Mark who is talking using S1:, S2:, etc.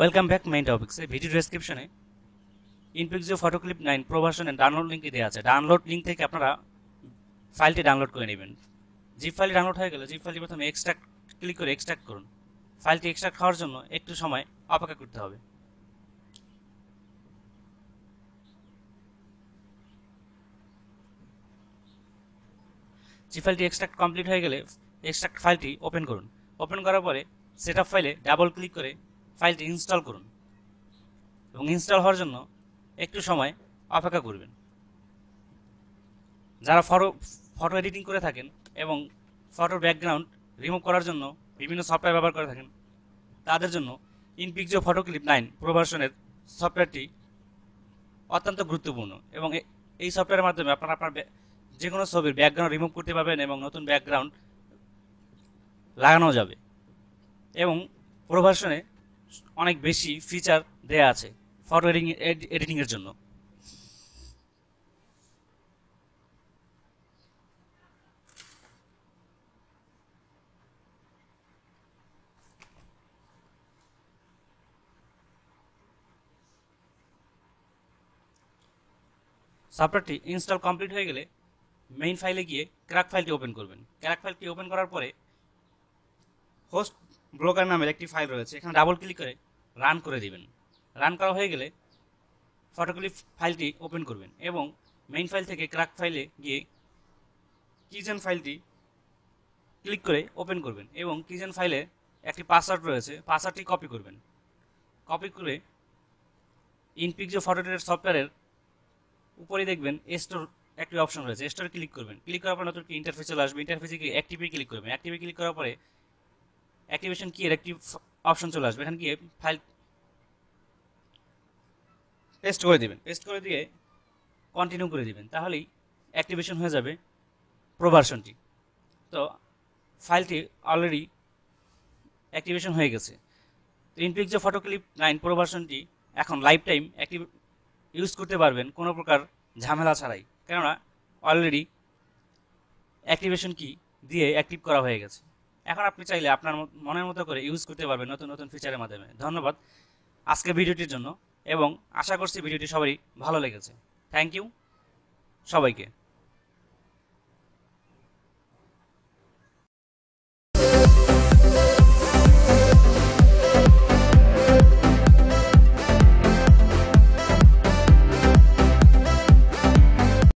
S1: Welcome back main টপিক্সে। Video ডেসক্রিপশনে InPixio ফটোক্লিপ 9 pro ভার্সনের ডাউনলোড লিঙ্কটি দেওয়া আছে। ডাউনলোড লিঙ্ক থেকে আপনারা ফাইলটি ডাউনলোড করে নেবেন। জিপ ফাইলটি ডাউনলোড হয়ে গেলে জিপ ফাইলটি প্রথমে এক্সট্রাক্ট ক্লিক করে এক্সট্রাক্ট করুন। ফাইলটি এক্সট্রাক্ট হওয়ার জন্য একটু সময় অপেক্ষা করতে হবে। জিপ ফাইলটি এক্সট্রাক্ট কমপ্লিট হয়ে গেলে এক্সট্রাক্ট ফাইলটি ওপেন করুন। ওপেন করার পরে সেটআপ ফাইলে ডাবল ক্লিক করে ফাইলটি ইনস্টল করুন এবং ইনস্টল হওয়ার জন্য একটু সময় অপেক্ষা করবেন। যারা ফটো এডিটিং করে থাকেন এবং ফটোর ব্যাকগ্রাউন্ড রিমুভ করার জন্য বিভিন্ন সফটওয়্যার ব্যবহার করে থাকেন তাদের জন্য ইনপিক্সিও ফটোক্লিপ 9 প্রো ভার্সনের সফটওয়্যারটি অত্যন্ত গুরুত্বপূর্ণ এবং এই সফটওয়্যারের মাধ্যমে আপনারা আপনার যে কোনো ছবির ব্যাকগ্রাউন্ড রিমুভ করতে পারবেন এবং নতুন ব্যাকগ্রাউন্ড লাগানো যাবে এবং প্রো ভার্সনে অনেক বেশি ফিচার দেয়া আছে ফটো এডিটিংয়ের জন্য। সফটওয়্যারটি ইনস্টল কমপ্লিট হয়ে গেলে মেইন ফাইলে গিয়ে ক্র্যাক ফাইলটি ওপেন করবেন। ক্র্যাক ফাইলটি ওপেন করার পরে হোস্ট ব্লগার নামের একটি ফাইল রয়েছে, এখানে ডাবল ক্লিক করে রান করে দিবেন। রান করা হয়ে গেলে ফটোক্লিপ ফাইলটি ওপেন করবেন এবং মেইন ফাইল থেকে ক্র্যাক ফাইলে গিয়ে কিজেন ফাইলটি ক্লিক করে ওপেন করবেন এবং কিজেন ফাইলে একটি পাসওয়ার্ড রয়েছে, পাসওয়ার্ডটি কপি করবেন। কপি করে ইনপিক্সিও ফটো এডিটর সফটওয়্যারের উপরে দেখবেন স্টোর একটি অপশন রয়েছে, স্টোরে ক্লিক করবেন। ক্লিক করার পর নতুন একটি ইন্টারফেস চলে আসবে। ইন্টারফেসে গিয়ে অ্যাক্টিভে ক্লিক করবেন। অ্যাক্টিভে ক্লিক করার পরে অ্যাক্টিভেশন কি এর একটি অপশন চলে আসবে, এখানে গিয়ে ফাইল পেস্ট করে দিবেন। পেস্ট করে দিয়ে কন্টিনিউ করে দিবেন, তাহলেই অ্যাক্টিভেশন হয়ে যাবে প্রো ভার্সনটি। তো ফাইলটি অলরেডি অ্যাক্টিভেশন হয়ে গেছে। তো ইনপিক্সিও ফটোক্লিপ 9 প্রো ভার্সনটি এখন লাইফ টাইম অ্যাক্টিভ ইউজ করতে পারবেন কোনো প্রকার ঝামেলা ছাড়াই, কেননা অলরেডি অ্যাক্টিভেশন কি দিয়ে অ্যাক্টিভ করা হয়ে গেছে। এখন আপনি চাইলে আপনার মনের মতো করে ইউজ করতে পারবেন নতুন নতুন ফিচারের মাধ্যমে। ধন্যবাদ আজকে ভিডিওটির জন্য এবং আশা করছি ভিডিওটি সবারই ভালো লেগেছে। থ্যাংক ইউ সবাইকে।